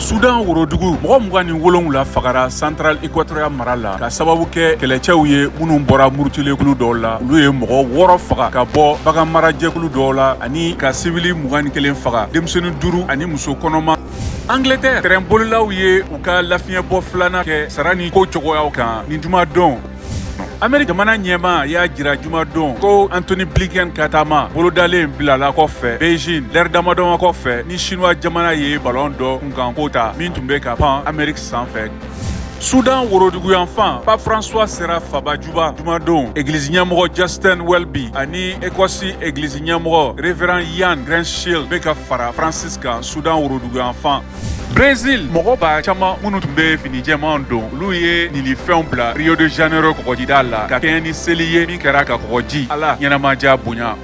Sudan worodugu mɔgɔ 27 fagara Central Equatorial mara la ka sababu kɛ kɛlɛcɛw ye minnu bɔra murutilekulu dɔw la. Olu ye mɔgɔ 6 faga ka bɔ bagan mara jɛkulu dɔw la ani ka civili 21 faga, denmisɛnnin 5 ani muso kɔnɔma. Angleterre terrain bolilaw ye u ka lafiɲɛbɔ filanan kɛ sara ni ko cogoyaw kan ni jumadon. Amérique jamana ɲɛma y'a jira jumadon ko Anthony Blinken ka taama bolodalen bilala kɔfɛ Beijing l'ère damadama kɔfɛ ni Chinois jamana ye ballon dɔ kunkanko ta min tun bɛ ka pan Amérique sanfɛ. Sudan worodugu yanfan Pape François sera faba juba jumadon église ɲɛmɔgɔ Justin Welby ani Écosse église ɲɛmɔgɔ Révérend Ian Grenshield bɛ ka fara Francis kan Sudan worodugu yanfan. Brésil mɔgɔ b'a caman minnu tun bɛ fini jɛman don olu ye nilifɛnw bila Rio de Janeiro kɔgɔjida la ka kɛɲɛ ni seli ye min kɛra ka kɔgɔji Ala ɲɛnamadiya bonya.